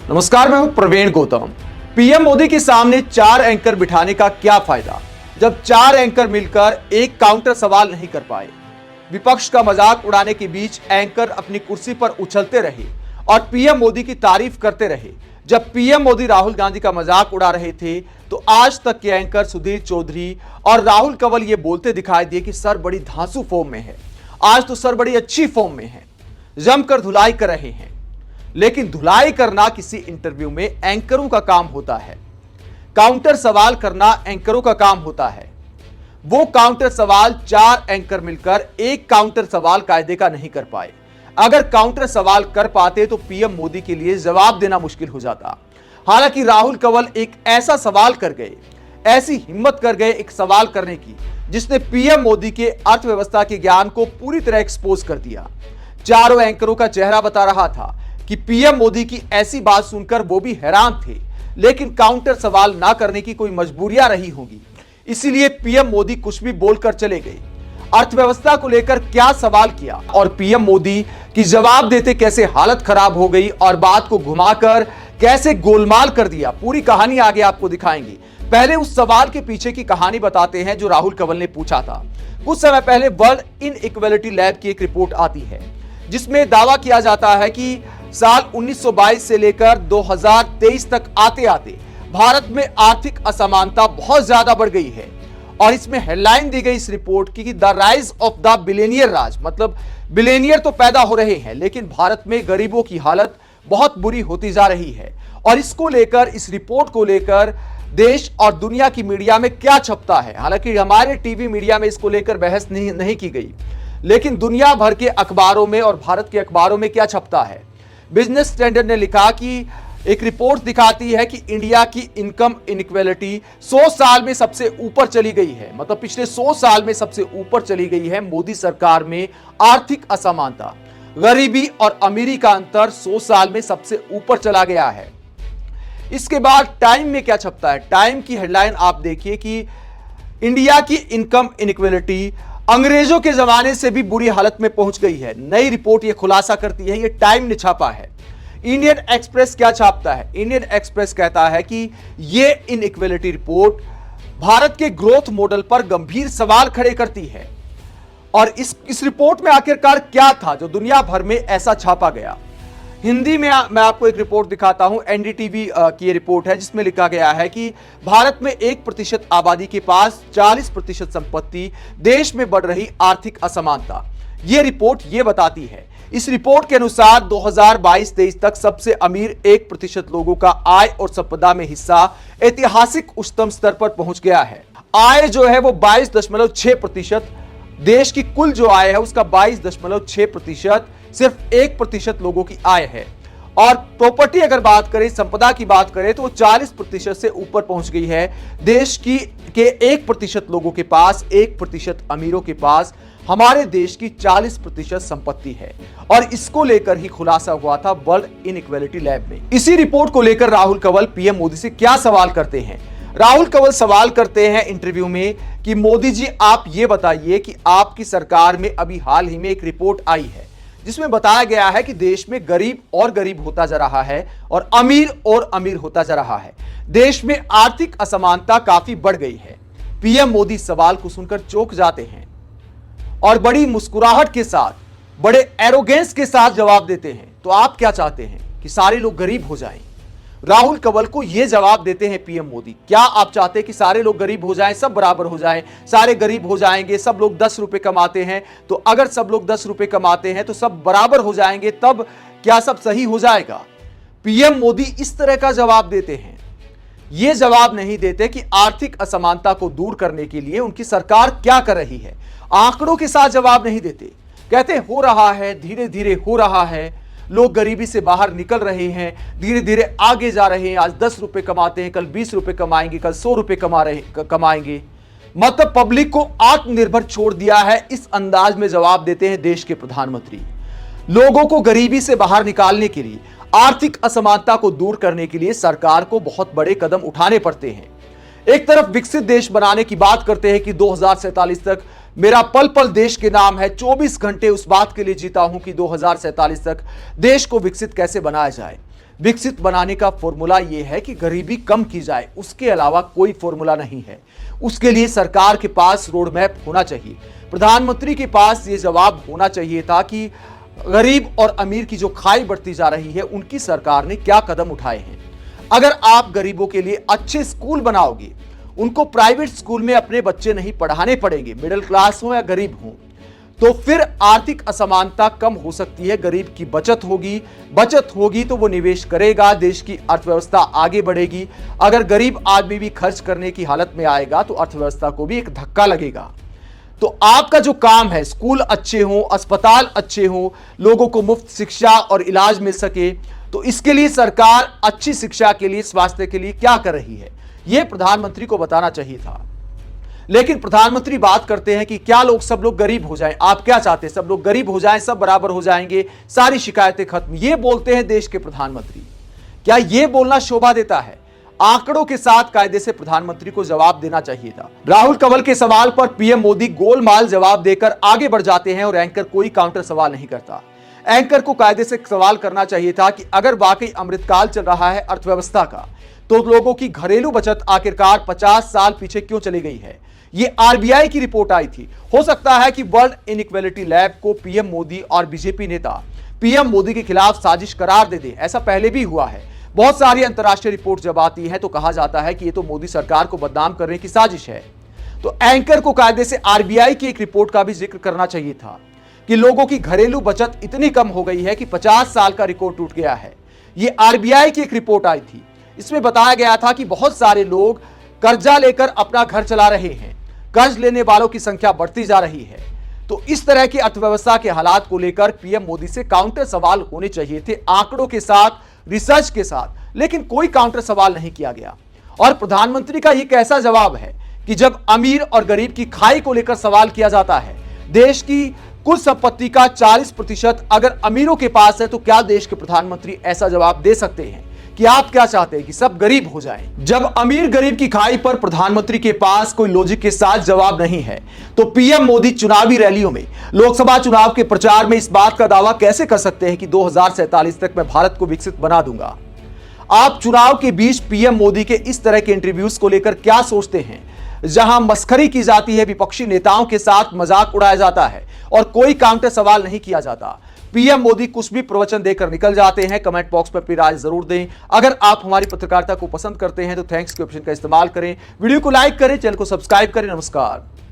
नमस्कार, मैं हूं प्रवीण गौतम। पीएम मोदी के सामने 4 एंकर बिठाने का क्या फायदा, जब 4 एंकर मिलकर एक काउंटर सवाल नहीं कर पाए। विपक्ष का मजाक उड़ाने के बीच एंकर अपनी कुर्सी पर उछलते रहे और पीएम मोदी की तारीफ करते रहे। जब पीएम मोदी राहुल गांधी का मजाक उड़ा रहे थे तो आज तक के एंकर सुधीर चौधरी और राहुल कंवल ये बोलते दिखाई दिए कि सर बड़ी धांसू फॉर्म में है, आज तो सर बड़ी अच्छी फॉर्म में है, जमकर धुलाई कर रहे हैं। लेकिन धुलाई करना किसी इंटरव्यू में एंकरों का काम होता है, काउंटर सवाल करना एंकरों का काम होता है। वो काउंटर सवाल 4 एंकर मिलकर एक काउंटर सवाल कायदे का नहीं कर पाए। अगर काउंटर सवाल कर पाते तो पीएम मोदी के लिए जवाब देना मुश्किल हो जाता। हालांकि राहुल कंवल एक ऐसा सवाल कर गए, ऐसी हिम्मत कर गए एक सवाल करने की, जिसने पीएम मोदी के अर्थव्यवस्था के ज्ञान को पूरी तरह एक्सपोज कर दिया। चारों एंकरों का चेहरा बता रहा था कि पीएम मोदी की ऐसी बात सुनकर वो भी हैरान थे, लेकिन काउंटर सवाल ना करने की कोई मजबूरियां रही होंगी, इसीलिए पीएम मोदी कुछ भी बोलकर चले गए। अर्थव्यवस्था को लेकर क्या सवाल किया और पीएम मोदी की जवाब देते कैसे हालत खराब हो गई और बात को घुमाकर कैसे गोलमाल कर दिया, पूरी कहानी आगे आपको दिखाएंगे। पहले उस सवाल के पीछे की कहानी बताते हैं जो राहुल कंवल ने पूछा था। कुछ समय पहले वर्ल्ड इनइक्वालिटी लैब की एक रिपोर्ट आती है जिसमें दावा किया जाता है कि साल 1922 से लेकर 2023 तक आते आते भारत में आर्थिक असमानता बहुत ज्यादा बढ़ गई है। और इसमें हेडलाइन दी गई इस रिपोर्ट की कि the rise of the billionaire Raj, मतलब बिलियनियर तो पैदा हो रहे हैं लेकिन भारत में गरीबों की हालत बहुत बुरी होती जा रही है। और इसको लेकर, इस रिपोर्ट को लेकर देश और दुनिया की मीडिया में क्या छपता है। हालांकि हमारे टीवी मीडिया में इसको लेकर बहस नहीं की गई, लेकिन दुनिया भर के अखबारों में और भारत के अखबारों में क्या छपता है। बिजनेस स्टैंडर्ड ने लिखा कि एक रिपोर्ट दिखाती है कि इंडिया की इनकम इनइक्वालिटी 100 साल में सबसे ऊपर चली गई है, मतलब पिछले 100 साल में सबसे ऊपर चली गई है मोदी सरकार में आर्थिक असमानता। गरीबी और अमीरी का अंतर 100 साल में सबसे ऊपर चला गया है। इसके बाद टाइम में क्या छपता है। टाइम की हेडलाइन आप देखिए कि इंडिया की इनकम इनइक्वालिटी अंग्रेजों के जमाने से भी बुरी हालत में पहुंच गई है। नई रिपोर्ट यह खुलासा करती है, यह टाइम ने छापा है। इंडियन एक्सप्रेस क्या छापता है। इंडियन एक्सप्रेस कहता है कि यह इनइक्वालिटी रिपोर्ट भारत के ग्रोथ मॉडल पर गंभीर सवाल खड़े करती है। और इस रिपोर्ट में आखिरकार क्या था जो दुनिया भर में ऐसा छापा गया। हिंदी में मैं आपको एक रिपोर्ट दिखाता हूं, एनडीटीवी की ये रिपोर्ट है जिसमें लिखा गया है कि भारत में 1% आबादी के पास 40% संपत्ति, देश में बढ़ रही आर्थिक असमानता। ये रिपोर्ट ये बताती है। इस रिपोर्ट के अनुसार 2022-23 तक सबसे अमीर 1% लोगों का आय और संपदा में हिस्सा ऐतिहासिक उच्चतम स्तर पर पहुंच गया है। आय जो है वो 22.6%, देश की कुल जो आय है उसका 22.6%, सिर्फ 1% लोगों की आय है। और प्रॉपर्टी अगर बात करें, संपदा की बात करें तो 40% से ऊपर पहुंच गई है। देश के 1% लोगों के पास, 1% अमीरों के पास हमारे देश की 40% संपत्ति है। और इसको लेकर ही खुलासा हुआ था वर्ल्ड इनइक्वालिटी लैब में। इसी रिपोर्ट को लेकर राहुल कंवल पीएम मोदी से क्या सवाल करते हैं। राहुल कंवल सवाल करते हैं इंटरव्यू में कि मोदी जी आप ये बताइए कि आपकी सरकार में अभी हाल ही में एक रिपोर्ट आई है जिसमें बताया गया है कि देश में गरीब और गरीब होता जा रहा है और अमीर होता जा रहा है। देश में आर्थिक असमानता काफी बढ़ गई है। पीएम मोदी सवाल को सुनकर चौंक जाते हैं और बड़ी मुस्कुराहट के साथ, बड़े एरोगेंस के साथ जवाब देते हैं। तो आप क्या चाहते हैं कि सारे लोग गरीब हो जाएं? राहुल कंवल को यह जवाब देते हैं पीएम मोदी। क्या आप चाहते हैं कि सारे लोग गरीब हो जाएं, सब बराबर हो जाएं, सारे गरीब हो जाएंगे, सब लोग 10 रुपए कमाते हैं तो अगर सब लोग 10 रुपए कमाते हैं तो सब बराबर हो जाएंगे, तब क्या सब सही हो जाएगा? पीएम मोदी इस तरह का जवाब देते हैं। यह जवाब नहीं देते कि आर्थिक असमानता को दूर करने के लिए उनकी सरकार क्या कर रही है। आंकड़ों के साथ जवाब नहीं देते। कहते हो रहा है, धीरे धीरे हो रहा है, लोग गरीबी से बाहर निकल रहे हैं, धीरे धीरे आगे जा रहे हैं। आज 10 रुपए कमाते हैं, कल 20 रुपए कमाएंगे, कल 100 रुपए कमाएंगे। मतलब पब्लिक को आत्मनिर्भर छोड़ दिया है, इस अंदाज में जवाब देते हैं देश के प्रधानमंत्री। लोगों को गरीबी से बाहर निकालने के लिए, आर्थिक असमानता को दूर करने के लिए सरकार को बहुत बड़े कदम उठाने पड़ते हैं। एक तरफ विकसित देश बनाने की बात करते हैं कि 2047 तक मेरा पल पल देश के नाम है, 24 घंटे उस बात के लिए जीता हूं कि 2047 तक देश को विकसित कैसे बनाया जाए। विकसित बनाने का फॉर्मूला यह है कि गरीबी कम की जाए, उसके अलावा कोई फॉर्मूला नहीं है। उसके लिए सरकार के पास रोड मैप होना चाहिए। प्रधानमंत्री के पास ये जवाब होना चाहिए था कि गरीब और अमीर की जो खाई बढ़ती जा रही है, उनकी सरकार ने क्या कदम उठाए हैं। अगर आप गरीबों के लिए अच्छे स्कूल बनाओगे, उनको प्राइवेट स्कूल में अपने बच्चे नहीं पढ़ाने पड़ेंगे, मिडिल क्लास हो या गरीब हो, तो फिर आर्थिक असमानता कम हो सकती है। गरीब की बचत होगी तो वो निवेश करेगा, देश की अर्थव्यवस्था आगे बढ़ेगी। अगर गरीब आदमी भी खर्च करने की हालत में आएगा तो अर्थव्यवस्था को भी एक धक्का लगेगा। तो आपका जो काम है, स्कूल अच्छे हों, अस्पताल अच्छे हों, लोगों को मुफ्त शिक्षा और इलाज मिल सके, तो इसके लिए सरकार अच्छी शिक्षा के लिए, स्वास्थ्य के लिए क्या कर रही है, यह प्रधानमंत्री को बताना चाहिए था। लेकिन प्रधानमंत्री बात करते हैं कि क्या सब लोग गरीब हो जाएं। आप क्या चाहते हैं? सब लोग गरीब हो जाएं, सब बराबर हो जाएंगे, सारी शिकायतें खत्म, ये बोलते हैं देश के प्रधानमंत्री। क्या यह बोलना शोभा देता है? आंकड़ों के साथ कायदे से प्रधानमंत्री को जवाब देना चाहिए था। राहुल कंवल के सवाल पर पीएम मोदी गोलमाल जवाब देकर आगे बढ़ जाते हैं और एंकर कोई काउंटर सवाल नहीं करता। एंकर को कायदे से सवाल करना चाहिए था कि अगर वाकई अमृतकाल चल रहा है अर्थव्यवस्था का, तो लोगों की घरेलू बचत आखिरकार 50 साल पीछे क्यों चली गई है। ये आरबीआई की रिपोर्ट आई थी। हो सकता है कि वर्ल्ड इनइक्वालिटी लैब को पीएम मोदी और बीजेपी नेता पीएम मोदी के खिलाफ साजिश करार दे दे। ऐसा पहले भी हुआ है। बहुत सारी अंतर्राष्ट्रीय रिपोर्ट जब आती है तो कहा जाता है कि ये तो मोदी सरकार को बदनाम करने की साजिश है। तो एंकर को कायदे से आरबीआई की एक रिपोर्ट का भी जिक्र करना चाहिए था कि लोगों की घरेलू बचत इतनी कम हो गई है कि 50 साल का रिकॉर्ड टूट गया है। ये आरबीआई की एक रिपोर्ट आई थी। इसमें बताया गया था कि बहुत सारे लोग कर्जा लेकर अपना घर चला रहे हैं, कर्ज लेने वालों की संख्या बढ़ती जा रही है। तो इस तरह की अर्थव्यवस्था के हालात को लेकर पीएम मोदी से काउंटर सवाल होने चाहिए थे, आंकड़ों के साथ, रिसर्च के साथ, लेकिन कोई काउंटर सवाल नहीं किया गया। और प्रधानमंत्री का यह कैसा जवाब है कि जब अमीर और गरीब की खाई को लेकर सवाल किया जाता है, देश की कुल संपत्ति का 40% अगर अमीरों के पास है, तो क्या देश के प्रधानमंत्री ऐसा जवाब दे सकते हैं कि आप क्या चाहते हैं कि सब गरीब हो जाएं? जब अमीर गरीब की खाई पर प्रधानमंत्री के पास कोई लॉजिक के साथ जवाब नहीं है, तो पीएम मोदी चुनावी रैलियों में, लोकसभा चुनाव के प्रचार में इस बात का दावा कैसे कर सकते हैं कि 2047 तक मैं भारत को विकसित बना दूंगा। आप चुनाव के बीच पीएम मोदी के इस तरह के इंटरव्यूज को लेकर क्या सोचते हैं, जहां मस्खरी की जाती है, विपक्षी नेताओं के साथ मजाक उड़ाया जाता है और कोई काउंटर सवाल नहीं किया जाता। पीएम मोदी कुछ भी प्रवचन देकर निकल जाते हैं। कमेंट बॉक्स में अपनी राय जरूर दें। अगर आप हमारी पत्रकारिता को पसंद करते हैं तो थैंक्स के ऑप्शन का इस्तेमाल करें, वीडियो को लाइक करें, चैनल को सब्सक्राइब करें। नमस्कार।